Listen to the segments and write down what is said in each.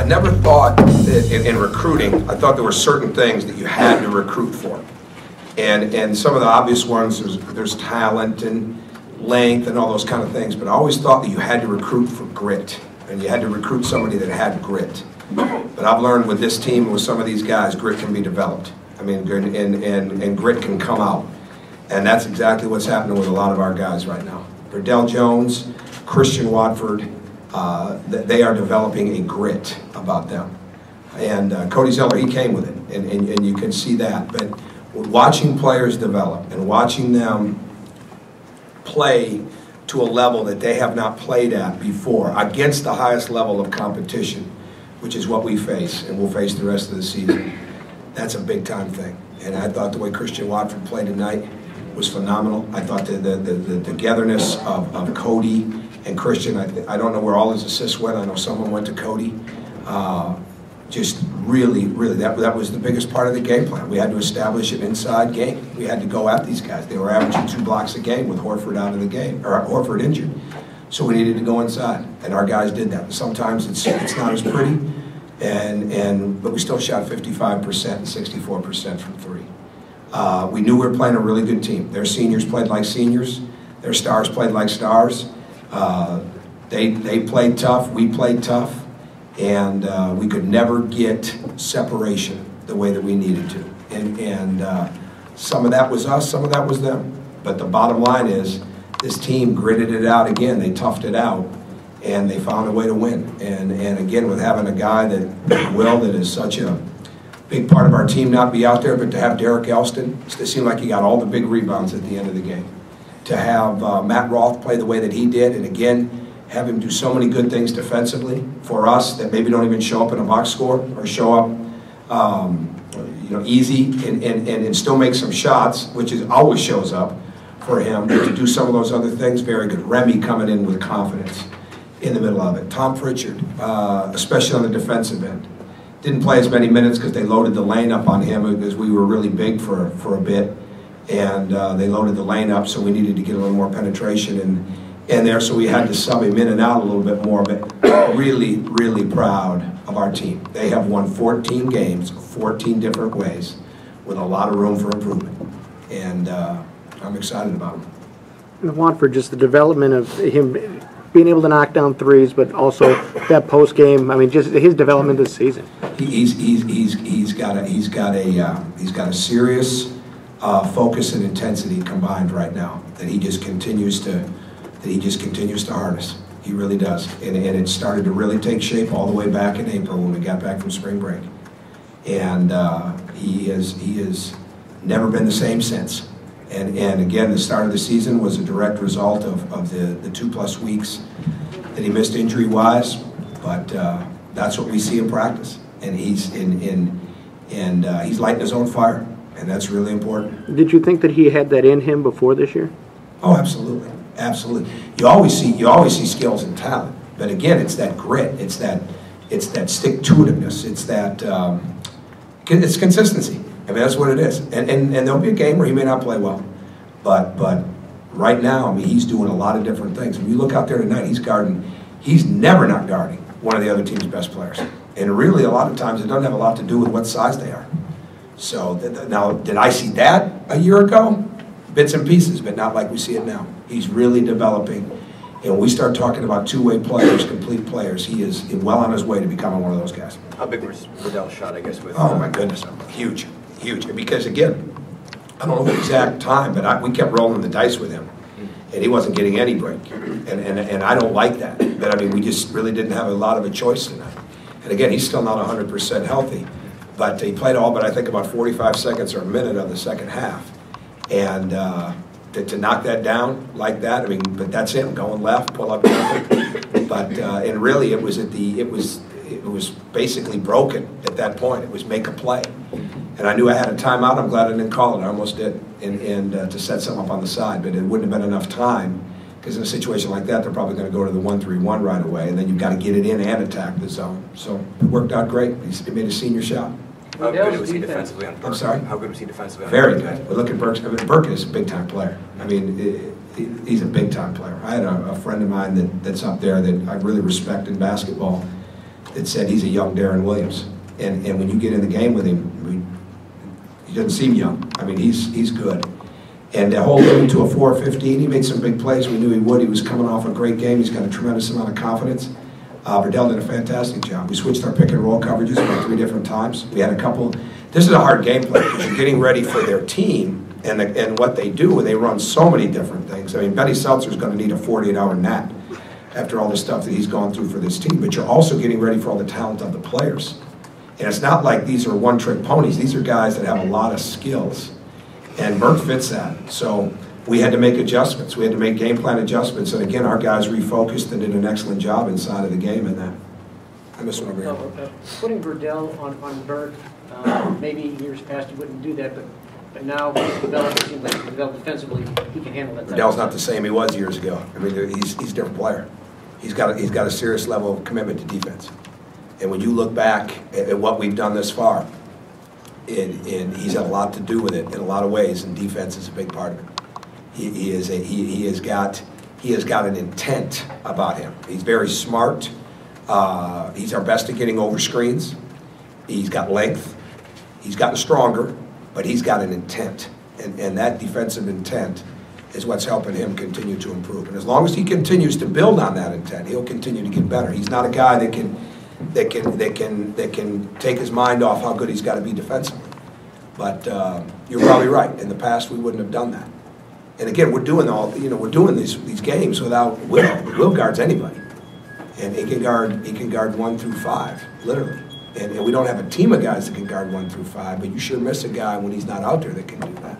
never thought that in recruiting, I thought there were certain things that you had to recruit for. And some of the obvious ones, there's talent and length and all those kind of things, but I always thought that you had to recruit for grit, and you had to recruit somebody that had grit. But I've learned with this team and with some of these guys, grit can be developed. I mean, and grit can come out. And that's exactly what's happening with a lot of our guys right now. Verdell Jones, Christian Watford, they are developing a grit about them. And Cody Zeller, he came with it, and you can see that. But watching players develop and watching them play to a level that they have not played at before, against the highest level of competition, which is what we face and we'll face the rest of the season, that's a big-time thing. And I thought the way Christian Watford played tonight was phenomenal. I thought the togetherness of Cody and Christian, I don't know where all his assists went. I know someone went to Cody. Just really, that was the biggest part of the game plan. We had to establish an inside game. We had to go at these guys. They were averaging 2 blocks a game with Horford out of the game, or Horford injured. So we needed to go inside, and our guys did that. Sometimes it's not as pretty, but we still shot 55% and 64% from 3. We knew we were playing a really good team. Their seniors played like seniors. Their stars played like stars. They played tough. We played tough. And we could never get separation the way that we needed to. And some of that was us, some of that was them. But the bottom line is, this team gritted it out again. They toughed it out, and they found a way to win. And again, with having a guy that is such a big part of our team not be out there, but to have Derek Elston, it seemed like he got all the big rebounds at the end of the game. To have Matt Roth play the way that he did, and again, have him do so many good things defensively for us that maybe don't even show up in a box score or show up easy and still make some shots, which always shows up for him. But to do some of those other things, very good. Remy coming in with confidence in the middle of it. Tom Pritchard, especially on the defensive end. Didn't play as many minutes because they loaded the lane up on him because we were really big for a bit. And they loaded the lane up, so we needed to get a little more penetration in there, so we had to sub him in and out a little bit more, but really, really proud of our team. They have won 14 games, 14 different ways, with a lot of room for improvement, and I'm excited about him. And Watford, just the development of him being able to knock down threes, but also that post game. I mean, just his development this season. He's got a serious focus and intensity combined right now that he just continues to harness. He really does. And it started to really take shape all the way back in April when we got back from spring break. And he has never been the same since. And again, the start of the season was a direct result of the 2+ weeks that he missed injury-wise. But that's what we see in practice. And he's lighting his own fire. And that's really important. Did you think that he had that in him before this year? Oh, absolutely. Absolutely. You always see skills and talent, but again, it's that grit, it's that stick-to-itiveness, it's consistency. I mean, that's what it is. And there'll be a game where he may not play well, but right now, I mean, he's doing a lot of different things. When you look out there tonight, he's never not guarding one of the other team's best players. And really, a lot of times, it doesn't have a lot to do with what size they are. So now, did I see that a year ago? Bits and pieces, but not like we see it now. He's really developing. And when we start talking about two-way players, complete players, he is well on his way to becoming one of those guys. How big was Verdell's shot, I guess? Oh, my goodness. Huge. Huge. Because, again, I don't know the exact time, but we kept rolling the dice with him. And he wasn't getting any break. And I don't like that. But, I mean, we just really didn't have a lot of a choice tonight. And, again, he's still not 100% healthy. But he played all but, I think, about 45 seconds or a minute of the second half. And to knock that down like that, I mean, but that's him going left, pull up. But and really, it was basically broken at that point. It was make a play, and I knew I had a timeout. I'm glad I didn't call it. I almost did, and to set something up on the side, but it wouldn't have been enough time because in a situation like that, they're probably going to go to the 1-3-1 right away, and then you've got to get it in and attack the zone. So it worked out great. He made a senior shot. How good was he defensively on Burke? I'm sorry? How good was he defensively on Very Burke? good. But look at Burke. I mean, Burke is a big-time player. I mean, he's a big-time player. I had a friend of mine that's up there that I really respect in basketball. that said he's a young Darren Williams. And when you get in the game with him, he doesn't seem young. I mean, he's good. And to hold him to a 4.15, he made some big plays. We knew he would. He was coming off a great game. He's got a tremendous amount of confidence. Verdell did a fantastic job. We switched our pick and roll coverages about 3 different times. We had a couple. This is a hard game plan because you're getting ready for their team and what they do. And they run so many different things. I mean, Benny Seltzer's going to need a 48-hour nap after all the stuff that he's gone through for this team. But you're also getting ready for all the talent of the players. And it's not like these are one-trick ponies. These are guys that have a lot of skills. And Bert fits that. So we had to make adjustments. We had to make game plan adjustments. And again, our guys refocused and did an excellent job inside of the game in that. I missed one over here. Putting Verdell on Bert, maybe years past he wouldn't do that, but now he's developed, it seems like he's developed defensively, he can handle that. Verdell's not the same he was years ago. I mean, he's a different player. He's got a serious level of commitment to defense. And when you look back at what we've done this far, and he's had a lot to do with it in a lot of ways, and defense is a big part of it. He has got an intent about him. He's very smart. He's our best at getting over screens. He's got length. He's gotten stronger, but he's got an intent, and that defensive intent is what's helping him continue to improve. And as long as he continues to build on that intent, he'll continue to get better. He's not a guy that can take his mind off how good he's got to be defensively. But you're probably right. In the past, we wouldn't have done that. And again, we're doing these games without Will. Will guards anybody, and he can guard 1 through 5, literally. And we don't have a team of guys that can guard 1 through 5, but you sure miss a guy when he's not out there that can do that.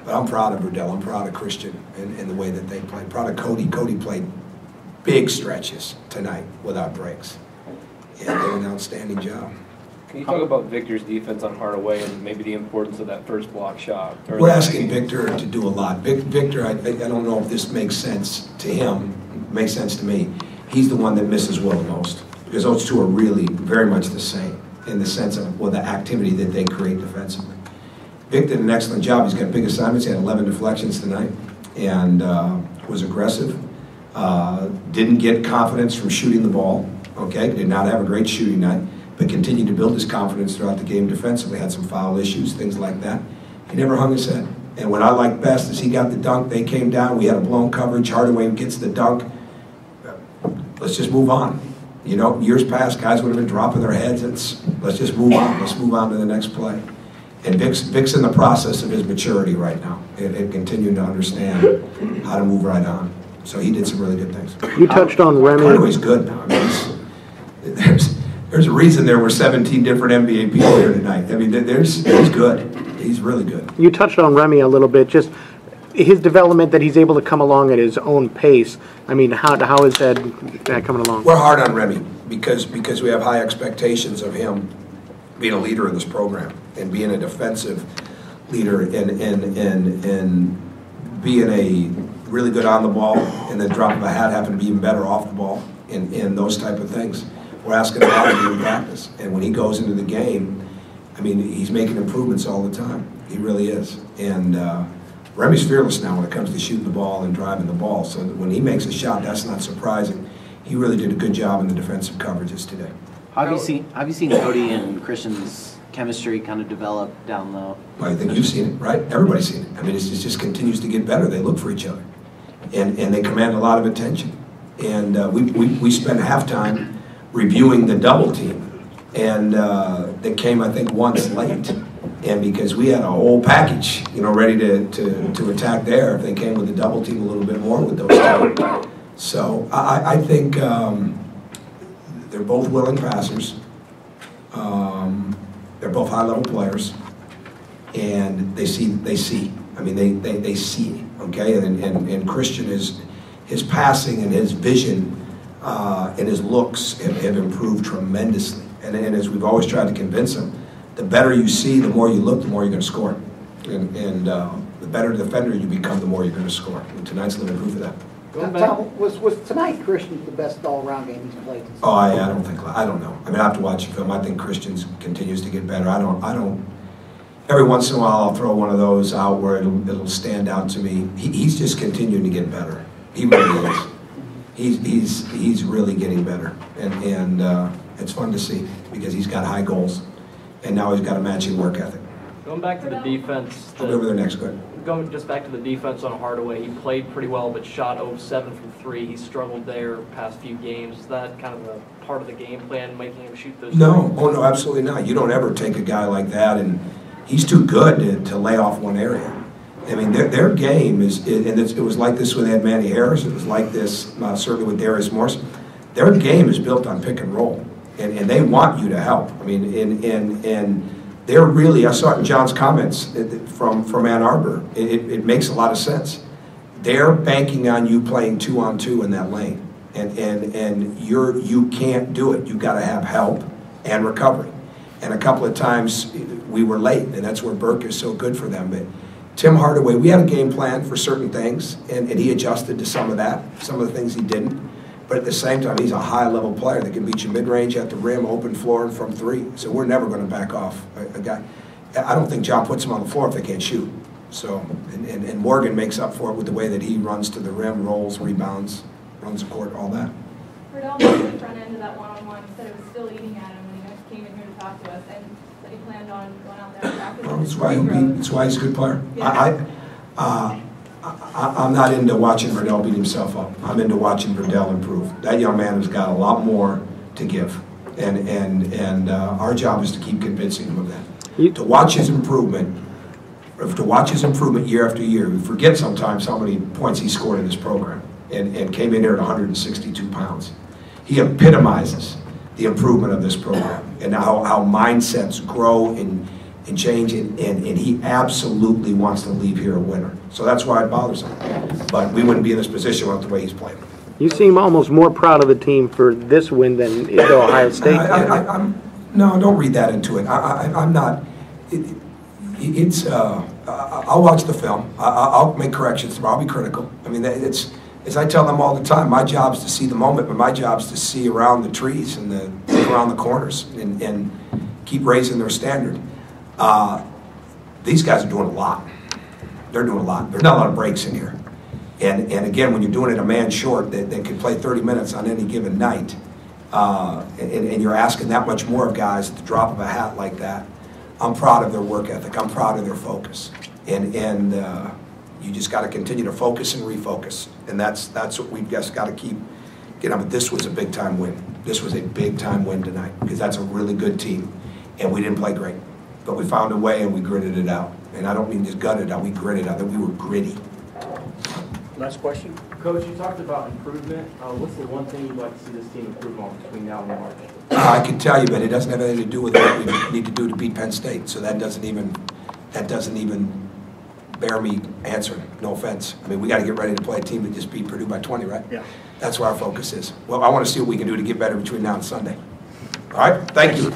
But I'm proud of Verdell. I'm proud of Christian and the way that they played. Proud of Cody. Cody played big stretches tonight without breaks. And did an outstanding job. Can you talk about Victor's defense on Hardaway and maybe the importance of that first block shot? We're asking Victor to do a lot. Victor, I don't know if this makes sense to him, makes sense to me. He's the one that misses Will the most, because those two are really very much the same in the sense of the activity that they create defensively. Vic did an excellent job. He's got big assignments. He had 11 deflections tonight and was aggressive. Didn't get confidence from shooting the ball. Okay, did not have a great shooting night, but continued to build his confidence throughout the game defensively. Had some foul issues, things like that. He never hung his head. And what I liked best is he got the dunk. They came down. We had a blown coverage. Hardaway gets the dunk. Let's just move on. You know, years past, guys would have been dropping their heads. Let's just move on. Let's move on to the next play. And Vic's in the process of his maturity right now and continuing to understand how to move right on. So he did some really good things. You touched on Remy. Hardaway's good now. I mean, there's a reason there were 17 different NBA people here tonight. I mean, he's good. He's really good. You touched on Remy a little bit, just his development, that he's able to come along at his own pace. I mean, how is that coming along? We're hard on Remy because we have high expectations of him being a leader in this program and being a defensive leader and being a really good on the ball, and the drop of a hat happen to be even better off the ball and those type of things. We're asking a lot of him in practice, and when he goes into the game, I mean, he's making improvements all the time. He really is. And Remy's fearless now when it comes to shooting the ball and driving the ball. So when he makes a shot, that's not surprising. He really did a good job in the defensive coverages today. Have you seen Cody and Christian's chemistry kind of develop down low? Well, I think you've seen it, right? Everybody's seen it. I mean, it just continues to get better. They look for each other, and they command a lot of attention. And we spent halftime reviewing the double team, and that came, I think, once late. And because we had a whole package, you know, ready to attack there, if they came with the double team a little bit more with those two. So I think they're both willing passers. They're both high-level players, and they see. I mean, they see. Okay, and Christian his passing and his vision and his looks have improved tremendously. And as we've always tried to convince him, the better you see, the more you look, the more you're going to score. And the better defender you become, the more you're going to score. And tonight's living proof of that. Tom, was tonight Christian's the best all-around game he's played? Oh, I don't know. I mean, I have to watch the film. I think Christian continues to get better. I don't. Every once in a while, I'll throw one of those out where it'll stand out to me. He's just continuing to get better. He really is. He's really getting better, and It's fun to see because he's got high goals, and now he's got a matching work ethic. Going back to the defense, I'll go over there next, go ahead. going just back to the defense on Hardaway, he played pretty well, but shot 0-7 from 3. He struggled there past few games. Is that kind of a part of the game plan, making him shoot those? No, threes? oh no, absolutely not. You don't ever take a guy like that, and he's too good to lay off one area. I mean, their game is, and it was like this with Ed Manny Harris. It was like this certainly with Darius Morris. Their game is built on pick and roll, and they want you to help. I mean, and they're really, I saw it in John's comments from Ann Arbor. It makes a lot of sense. They're banking on you playing 2-on-2 in that lane, and you can't do it. You've got to have help and recovery. And a couple of times we were late, and that's where Burke is so good for them. But Tim Hardaway, we had a game plan for certain things, and he adjusted to some of that, some of the things he didn't. But at the same time, he's a high-level player that can beat you mid-range, at the rim, open floor, and from 3. So we're never going to back off a guy. I don't think John puts him on the floor if they can't shoot. So, and Morgan makes up for it with the way that he runs to the rim, rolls, rebounds, runs the court, all that. Riddell moved the front end of that one-on-one, said it was still eating at him when he guys came in here to talk to us, and that he planned on going out there and practicing. Well, that's why he's a good player. Yeah. I'm not into watching Riddell beat himself up. I'm into watching Riddell improve. That young man has got a lot more to give, and our job is to keep convincing him of that. To watch his improvement year after year. We forget sometimes how many points he scored in this program, and came in here at 162 pounds. He epitomizes the improvement of this program and how mindsets grow and change, and he absolutely wants to leave here a winner. So that's why it bothers him. But we wouldn't be in this position without the way he's playing. You seem almost more proud of the team for this win than the Ohio State. No, don't read that into it. I'm not. I'll watch the film. I'll make corrections. I'll be critical. I mean, it's as I tell them all the time. My job is to see the moment, but my job is to see around the trees and around the corners and keep raising their standard. These guys are doing a lot. They're doing a lot. There's not a lot of breaks in here. And again, when you're doing it a man short that can play 30 minutes on any given night, and you're asking that much more of guys at the drop of a hat like that, I'm proud of their work ethic. I'm proud of their focus. And you just got to continue to focus and refocus. And that's what we've just got to keep getting on. But this was a big-time win. This was a big-time win tonight because that's a really good team. And we didn't play great. But we found a way and we gritted it out. And I don't mean just gutted it out, we gritted it out, that we were gritty. Last question. Coach, you talked about improvement. What's the one thing you'd like to see this team improve on between now and March? I can tell you, but it doesn't have anything to do with what we need to do to beat Penn State. So that doesn't even bear me answering, no offense. I mean, we got to get ready to play a team that just beat Purdue by 20, right? Yeah. That's where our focus is. Well, I want to see what we can do to get better between now and Sunday. All right, thank you.